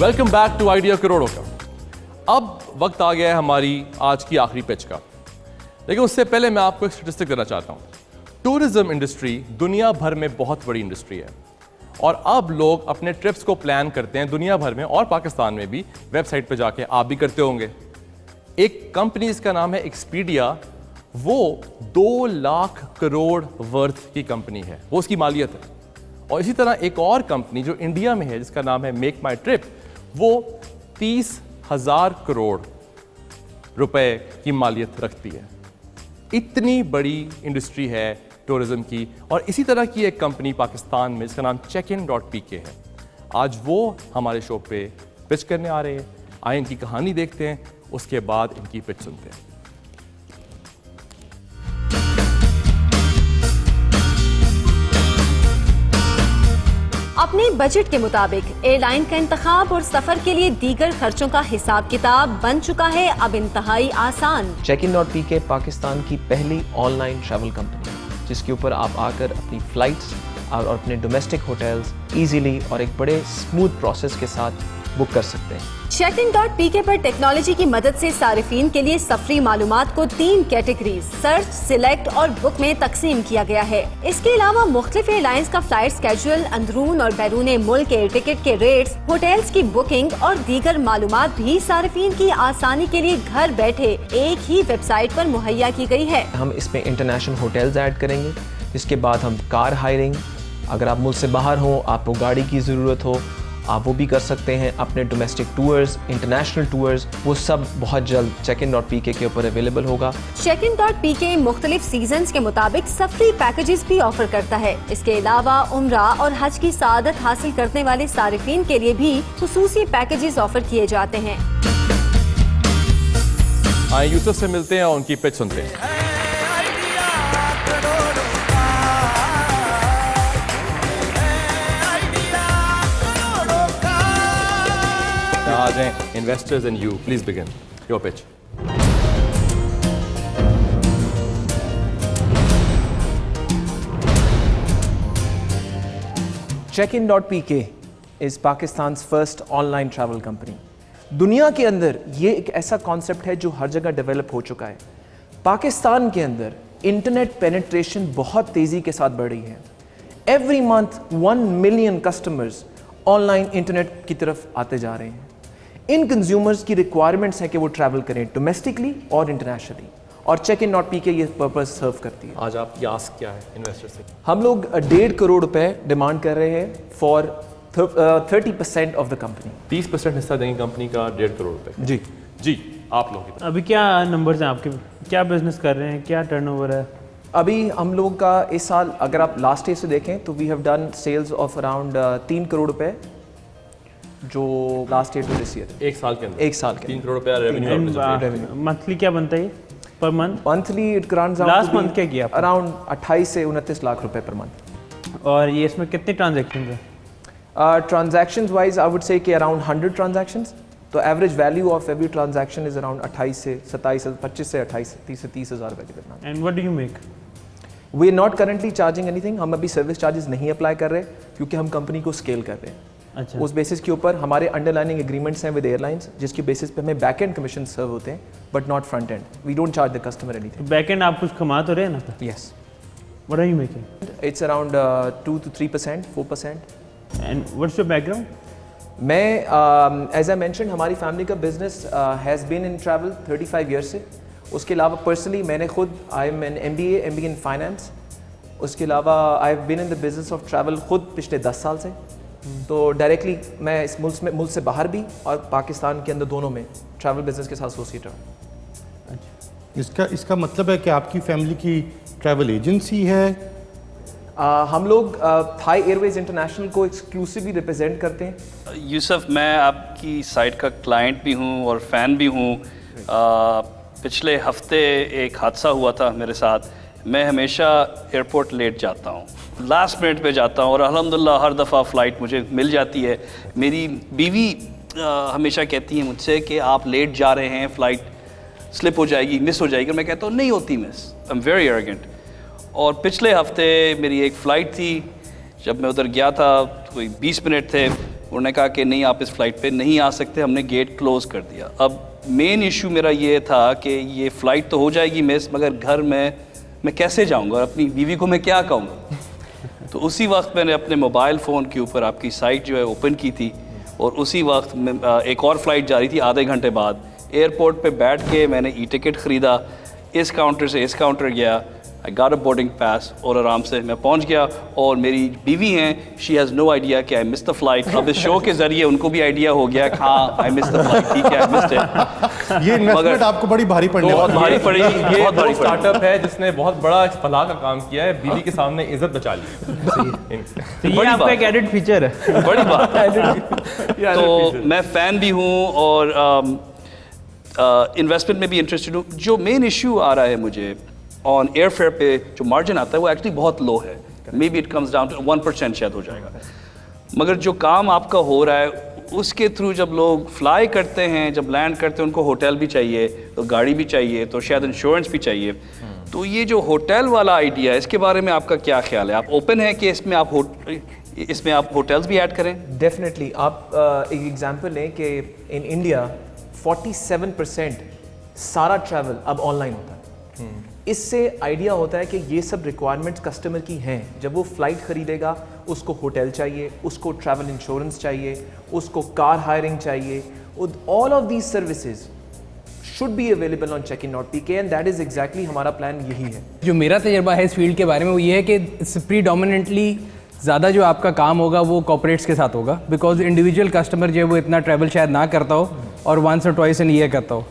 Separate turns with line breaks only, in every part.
Welcome back to idea کروڑوں کا. اب وقت آ گیا ہے ہماری آج کی آخری پچ کا, لیکن اس سے پہلے میں آپ کو ایک اسٹیٹسٹک دینا چاہتا ہوں. ٹورزم انڈسٹری دنیا بھر میں بہت بڑی انڈسٹری ہے, اور اب لوگ اپنے ٹرپس کو پلان کرتے ہیں دنیا بھر میں اور پاکستان میں بھی. ویب سائٹ پہ جا کے آپ بھی کرتے ہوں گے. ایک کمپنی اس کا نام ہے ایکسپیڈیا, وہ 2 لاکھ کروڑ ورتھ کی کمپنی ہے, وہ اس کی مالیت ہے. اور اسی طرح ایک اور کمپنی جو انڈیا میں ہے جس کا نام ہے میک مائی ٹرپ, وہ 30,000 کروڑ روپے کی مالیت رکھتی ہے. اتنی بڑی انڈسٹری ہے ٹورزم کی. اور اسی طرح کی ایک کمپنی پاکستان میں جس کا نام check-in.pk ہے. آج وہ ہمارے شو پہ پچ کرنے آ رہے ہیں. آئیں ان کی کہانی دیکھتے ہیں, اس کے بعد ان کی پچ سنتے ہیں.
اپنے بجٹ کے مطابق ایئر لائن کا انتخاب اور سفر کے لیے دیگر خرچوں کا حساب کتاب بن چکا ہے اب انتہائی آسان.
check-in.pk پاکستان کی پہلی آن لائن ٹریول کمپنی جس کے اوپر آپ آ کر اپنی فلائٹس اور اپنے ڈومیسٹک ہوٹلز ایزیلی اور ایک بڑے اسموتھ پروسیس کے ساتھ بک کر سکتے ہیں.
check-in.pk پر ٹیکنالوجی کی مدد سے صارفین کے لیے سفری معلومات کو 3 کیٹیگریز سرچ, سلیکٹ اور بک میں تقسیم کیا گیا ہے. اس کے علاوہ مختلف ایئر لائنز کا فلائٹ اسکیڈول, اندرون اور بیرون ملک ایئر ٹکٹ کے ریٹس, ہوٹلز کی بکنگ اور دیگر معلومات بھی صارفین کی آسانی کے لیے گھر بیٹھے ایک ہی ویب سائٹ پر مہیا کی گئی ہے.
ہم اس میں انٹرنیشنل ہوٹلز ایڈ کریں گے, جس کے بعد ہم کار ہائرنگ, اگر آپ ملک سے باہر ہوں, آپ کو گاڑی کی ضرورت ہو, آپ وہ بھی کر سکتے ہیں. اپنے ڈومیسٹک ٹورز, انٹرنیشنل ٹورز, وہ سب بہت جلد check-in.pk کے اوپر اویلیبل ہوگا.
check-in.pk مختلف سیزنز کے مطابق سفری پیکیجز بھی آفر کرتا ہے. اس کے علاوہ عمرہ اور حج کی سعادت حاصل کرنے والے صارفین کے لیے بھی خصوصی پیکیجز آفر کیے جاتے ہیں.
آئیں یوسف سے ملتے ہیں اور ان کی پچ سنتے ہیں. Investors and you, please begin your pitch.
check-in.pk is Pakistan's first online travel company. دنیا کے اندر یہ ایک ایسا کانسیپٹ ہے جو ہر جگہ ڈیولپ ہو چکا ہے. پاکستان کے اندر انٹرنیٹ پینیٹریشن بہت تیزی کے ساتھ بڑھ رہی ہے. Every month 1 million customers on line internet کی طرف آتے جا رہے ہیں. ان کنزیومرز کی ریکوائرمنٹس ہے کہ وہ ٹریول کریں ڈومیسٹکلی اور انٹرنیشنلی, اور check-in.pk یہ پرپز سرو کرتی ہے.
آج آپ کی آسک کیا ہے انویسٹر سے؟
ہم لوگ 1.5 کروڑ روپے ڈیمانڈ کر رہے ہیں فار 30% آف دا کمپنی.
30% حصہ دیں گے کمپنی کا 1.5 کروڑ روپے.
جی
جی, آپ لوگ
ابھی کیا نمبرز ہیں آپ کے, کیا بزنس کر رہے ہیں, کیا ٹرن اوور ہے؟
ابھی ہم لوگوں کا اس سال اگر آپ لاسٹ ایئر سے دیکھیں تو we have done sales of around 3 crore روپے جو last year to this year.
ایک سال کے اندر
1 سال کے
3 کروڑ روپے ریونیو.
منتھلی کیا بنتا ہے per month?
Monthly it grants
last month کیا کیا
اراؤنڈ 28 سے 29 لاکھ روپے پر منتھ.
اور یہ اس میں کتنے ٹرانزیکشنز ہیں؟
Transactions wise I would say کہ اراؤنڈ 100 ٹرانزیکشنز. تو average value of every transaction is around 28 سے 27, 25 سے 28, 30 سے 30 ہزار روپے کے درمیان.
And what do you make?
We are not currently charging اینی تھنگ. ہم ابھی سروس چارجز نہیں اپلائی کر رہے کیونکہ ہم کمپنی کو اسکیل کر رہے ہیں.
اچھا,
اس بیسس کے اوپر ہمارے انڈر لائننگ ایگریمنٹس ہیں ود ایئر لائنس, جس کی بیسس پہ ہمیں بیک اینڈ کمیشن سرو ہوتے ہیں but not front end. We don't charge the customer any thing.
Back and آپ کچھ کما تو رہے ہیں نا؟
یس.
What are you making?
It's around 2 to 3%, 4%.
And what's your back ground?
میں ایز اے مینشنڈ ہماری فیملی کا business has been in travel 35 years سے. اس کے علاوہ پرسنلی میں نے خود I am N M B a in finance. اس کے علاوہ I have been in the business of travel خود پچھلے 10 سال سے. تو ڈائریکٹلی میں اس ملک سے باہر بھی اور پاکستان کے اندر دونوں میں ٹریول بزنس کے ساتھ ایسوسیٹ ہوں.
اس کا مطلب ہے کہ آپ کی فیملی کی ٹریول ایجنسی ہے؟
ہم لوگ تھائی ایئر ویز انٹرنیشنل کو ایکسکلوسیولی ریپرزینٹ کرتے ہیں.
یوسف, میں آپ کی سائٹ کا کلائنٹ بھی ہوں اور فین بھی ہوں. پچھلے ہفتے ایک حادثہ ہوا تھا میرے ساتھ. میں ہمیشہ ایئرپورٹ لیٹ جاتا ہوں, لاسٹ منٹ پہ جاتا ہوں, اور الحمدللہ ہر دفعہ فلائٹ مجھے مل جاتی ہے. میری بیوی ہمیشہ کہتی ہے مجھ سے کہ آپ لیٹ جا رہے ہیں, فلائٹ سلپ ہو جائے گی, مس ہو جائے گی. میں کہتا ہوں نہیں ہوتی مس, آئی ایم ویری ایروگنٹ. اور پچھلے ہفتے میری ایک فلائٹ تھی, جب میں ادھر گیا تھا کوئی 20 منٹ تھے, انہوں نے کہا کہ نہیں آپ اس فلائٹ پہ نہیں آ سکتے, ہم نے گیٹ کلوز کر دیا. اب مین ایشو میرا یہ تھا کہ یہ فلائٹ تو ہو جائے گی مس, مگر گھر میں کیسے جاؤں گا, اور اپنی بیوی کو میں کیا کہوں گا. تو اسی وقت میں نے اپنے موبائل فون کے اوپر آپ کی سائٹ جو ہے اوپن کی تھی, اور اسی وقت میں ایک اور فلائٹ جا رہی تھی آدھے گھنٹے بعد. ایئرپورٹ پہ بیٹھ کے میں نے ای ٹکٹ خریدا, اس کاؤنٹر سے اس کاؤنٹر گیا, I got a boarding pass, اور آرام سے میں پہنچ گیا. اور میری بیوی ہیں, شی ہیز نو آئیڈیا کہ آئی مس دا فلائٹ. اب اس شو کے ذریعے ان کو بھی آئیڈیا ہو گیا کہ ہاں آئی مس دا فلائٹ, ٹھیک ہے آئی مسڈ اٹ.
یہ انویسٹمنٹ آپ کو بڑی بھاری پڑنے
بہت
والی
بھاری
ہے.
پڑی, یہ
بہت
بہت
بھاری
اسٹارٹ اپ ہے جس نے بہت بڑا فلاح کا کام کیا ہے, بیوی کے سامنے عزت بچا لی.
تو یہ آپ کا ایک ایڈڈ فیچر ہے.
بڑی بات ہے. تو میں فین بھی ہوں اور انویسٹمنٹ میں بھی انٹرسٹڈ ہوں. جو مین ایشو آ رہا ہے مجھے آن ایئر فیئر پہ جو مارجن آتا ہے وہ ایکچولی بہت لو ہے. Maybe it comes down to 1% شاید ہو جائے گا. مگر جو کام آپ کا ہو رہا ہے اس کے تھرو جب لوگ فلائی کرتے ہیں, جب لینڈ کرتے ہیں, ان کو ہوٹل بھی چاہیے, تو گاڑی بھی چاہیے, تو شاید انشورنس بھی چاہیے. تو یہ جو ہوٹل والا آئیڈیا ہے اس کے بارے میں آپ کا کیا خیال ہے؟ آپ اوپن ہیں کہ اس میں آپ ہوٹلز بھی ایڈ کریں؟
ڈیفینیٹلی. آپ ایک ایگزامپل لیں کہ ان انڈیا 47% سارا ٹریول اب آن لائن ہوتا ہے. اس سے آئیڈیا ہوتا ہے کہ یہ سب ریکوائرمنٹس کسٹمر کی ہیں. جب وہ فلائٹ خریدے گا اس کو ہوٹل چاہیے, اس کو ٹریول انشورنس چاہیے, اس کو کار ہائرنگ چاہیے. All of these services should be available on check-in.pk and that is exactly ہمارا پلان یہی ہے.
جو میرا تجربہ ہے اس فیلڈ کے بارے میں وہ یہ ہے کہ پریڈومیننٹلی زیادہ جو آپ کا کام ہوگا وہ کارپوریٹس کے ساتھ ہوگا, بیکاز انڈیویجول کسٹمر جو ہے وہ اتنا ٹریول شاید نہ کرتا ہو اور ونس اور ٹوائس ان ایئر کرتا ہو.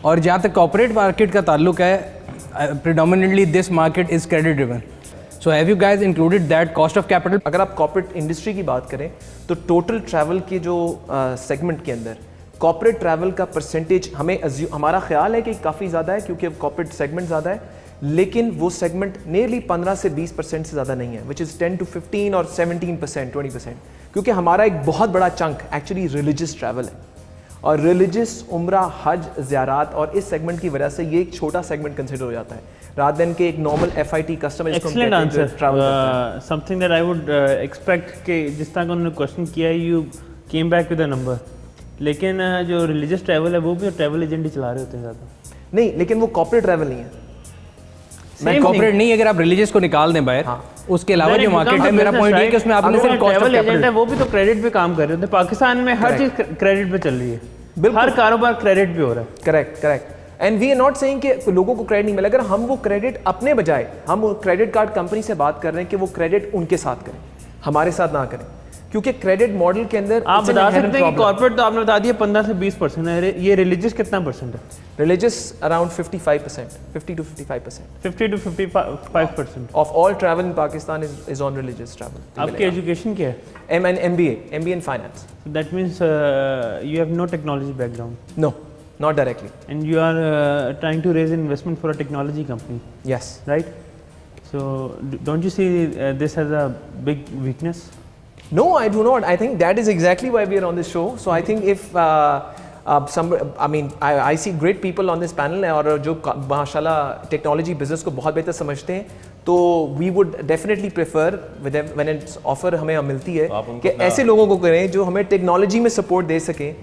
اور جہاں تک کارپوریٹ مارکیٹ کا تعلق ہے, predominantly this market is credit driven. So have you guys included that cost of capital?
اگر آپ کارپوریٹ انڈسٹری کی بات کریں تو ٹوٹل ٹریول کے جو سیگمنٹ کے اندر کارپوریٹ ٹریول کا پرسنٹیج ہمارا خیال ہے کہ کافی زیادہ ہے کیونکہ کارپوریٹ سیگمنٹ زیادہ ہے, لیکن وہ سیگمنٹ نیئرلی 15 سے 20% سے زیادہ نہیں ہے, وچ از 10 to 15 اور 17%, 20%, کیونکہ ہمارا ایک بہت بڑا چنک ایکچولی ریلیجس ٹریول ہے. اور ریلیجس, عمرہ, حج, زیارات, اور اس سیگمنٹ کی وجہ سے یہ ایک چھوٹا سیگمنٹ کنسیڈر ہو جاتا ہے رات دن کے ایک normal FIT customer.
Excellent answer. Something that I would expect کہ جس طرح انہوں نے کوشچن کیا ہے you came back with a number, لیکن جو ریلیجس ٹریول ہے وہ بھی ٹریول ایجنٹ ہی چلا رہے ہوتے ہیں زیادہ.
نہیں, لیکن وہ کارپوریٹ ٹریول نہیں ہے.
میں کارپوریٹ نہیں, اگر آپ ریلیجس کو نکال دیں باہر, اس کے علاوہ جو مارکیٹ ہے, میرا پوائنٹ یہ کہ اس میں آپ نے صرف کاسٹ آف
کیپٹل ہے وہ بھی تو کریڈٹ پہ کام کر رہے ہوتے ہیں. پاکستان میں ہر چیز کریڈٹ پہ چل رہی ہے, ہر کاروبار کریڈٹ پہ ہو رہا ہے.
Correct. And we are not seeing کہ لوگوں کو کریڈٹ نہیں ملے. اگر ہم وہ کریڈٹ اپنے بجائے ہم کریڈٹ کارڈ کمپنی سے بات کر رہے ہیں کہ وہ کریڈٹ ان کے ساتھ کریں, ہمارے ساتھ نہ کریں, کیونکہ کریڈٹ ماڈل کے اندر
آپ بتا سکتے ہیں کہ کارپوریٹ تو آپ نے بتا دیا 15 سے 20% ہے, یہ ریلیجس کتنا پرسنٹ ہے؟
Religious around 55%, 50 to 55%.
50 to 55%
of all travel in Pakistan is on religious travel.
آپ کی ایجوکیشن کیا ہے؟
MBA in finance.
That means you have no technology background.
No, not directly.
And you are trying to raise investment for a technology company.
Yes.
Right? So don't you see this as a big weakness?
No, I do not. I think that is exactly why we are on this show. So I think if I see great people on this panel اور جو ماشاءاللہ technology business کو بہت بہتر سمجھتے ہیں, تو we would definitely prefer when it's offer ہمیں ملتی ہے کہ ایسے لوگوں کو کریں جو ہمیں ٹیکنالوجی میں سپورٹ دے سکیں.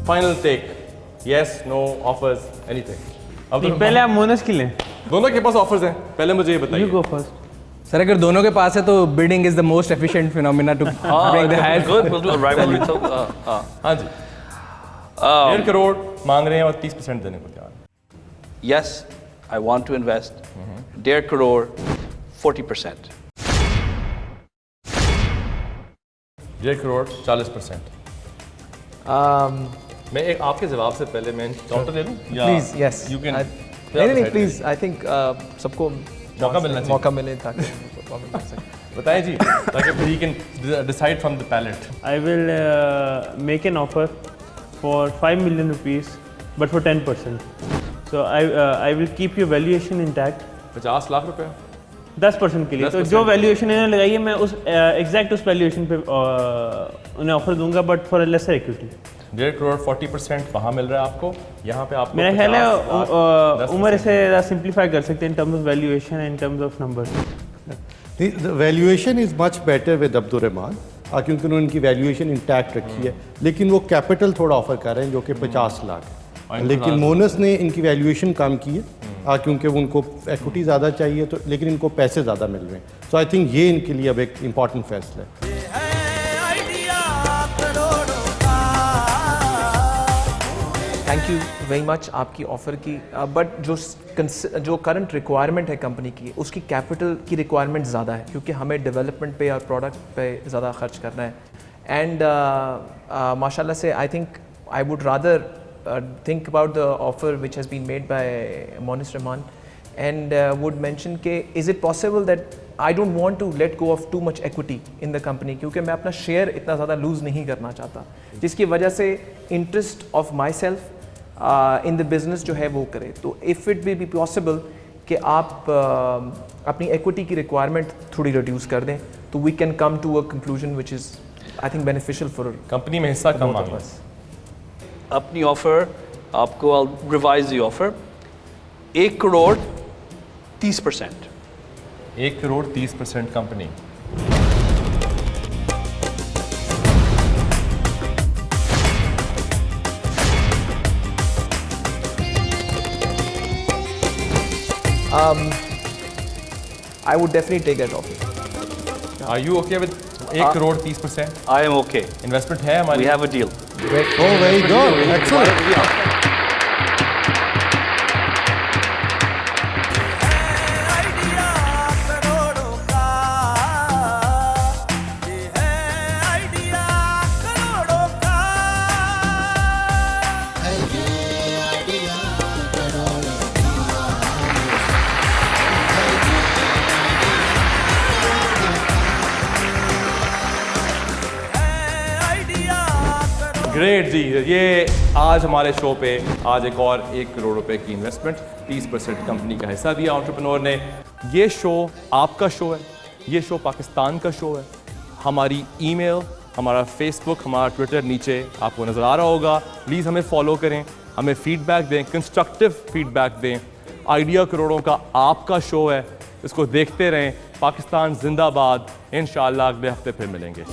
فائنل ٹیک, یس, نو, آفرز, اینی تھنگ.
پہلے آپ مونس کی لیں.
دونوں کے پاس آفرز ہیں, پہلے مجھے یہ بتائیے.
You go first.
سر اگر دونوں کے پاس ہے تو bidding is the most efficient phenomena to bring the highest.
ہاں جی, 1.5 کروڑ مانگ رہے ہیں اور 30% دینے کو تیار ہیں.
Yes, I want to invest 1.5 crore 40%.
1.5 crore 40%. میں ایک آپ کے جواب سے پہلے میں کاؤنٹر لے لوں یا
پلیز. Yes,
you can.
نہیں پلیز, آئی تھنک سب کو
موقع
ملے تاکہ
بتائیں جی, تاکہ پھر ہی can decide from the pallet.
I will make an offer for 5 million rupees, but for 10%. So I will keep your valuation intact.
50 lakh روپے
10% کے لیے. تو جو ویلیویشن انہوں نے لگائی ہے میں اس ایگزیکٹ اس ویلیویشن پہ انہیں آفر دوں گا, but for lesser equity.
1.5 crore 40% وہاں مل رہا ہے آپ کو, یہاں پہ آپ.
میرا خیال ہے عمر اسے سمپلیفائی کر سکتے ہیں in terms of valuation, in terms of number.
Valuation is much better with Abdul Rahman کیونکہ انہوں نے ان کی ویلیویشن انٹیکٹ رکھی ہے, لیکن وہ کیپٹل تھوڑا آفر کر رہے ہیں جو کہ 50 لاکھ ہے, لیکن مونس نے ان کی ویلیویشن کم کی ہے کیونکہ ان کو ایکوٹی زیادہ چاہیے تو, لیکن ان کو پیسے زیادہ مل رہے ہیں. سو آئی تھنک یہ ان کے لیے اب ایک امپورٹنٹ فیصلہ ہے.
تھینک یو ویری مچ آپ کی آفر کی, بٹ جو کرنٹ ریکوائرمنٹ ہے کمپنی کی, اس کی کیپٹل کی ریکوائرمنٹ زیادہ ہے کیونکہ ہمیں ڈیولپمنٹ پہ اور پروڈکٹ پہ زیادہ خرچ کرنا ہے. اینڈ ماشاء اللہ سے I think I would rather think about the offer which has been made by Monis Rahman, and would mention کہ is it possible that I don't want to let go of too much equity in the company کیونکہ میں اپنا share اتنا زیادہ loose نہیں کرنا چاہتا, جس کی وجہ سے interest of myself in the business جو ہے وہ کرے. تو if it will be possible کہ آپ اپنی ایکوٹی کی ریکوائرمنٹ تھوڑی ریڈیوس کر دیں تو we can come to a conclusion which is I think beneficial for
company میں حصہ کم مانگنا.
اپنی آفر آپ کو revise the offer 1 crore 30%.
1 crore 30% company.
I would definitely take that offer.
Are you okay with 1 crore 30%?
I am okay.
Investment ہے ہماری.
We have a deal.
Oh, very good. Excellent.
Great جی, یہ آج ہمارے شو پہ آج ایک اور 1 کروڑ روپے کی انویسٹمنٹ 30% کمپنی کا حصہ دیا انٹرپرینور نے. یہ شو آپ کا شو ہے, یہ شو پاکستان کا شو ہے. ہماری ای میل, ہمارا فیس بک, ہمارا ٹویٹر نیچے آپ کو نظر آ رہا ہوگا. پلیز ہمیں فالو کریں, ہمیں فیڈ بیک دیں, کنسٹرکٹیو فیڈ بیک دیں. آئیڈیا کروڑوں کا آپ کا شو ہے, اس کو دیکھتے رہیں. پاکستان زندہ باد. انشاءاللہ اگلے ہفتے پھر ملیں گے.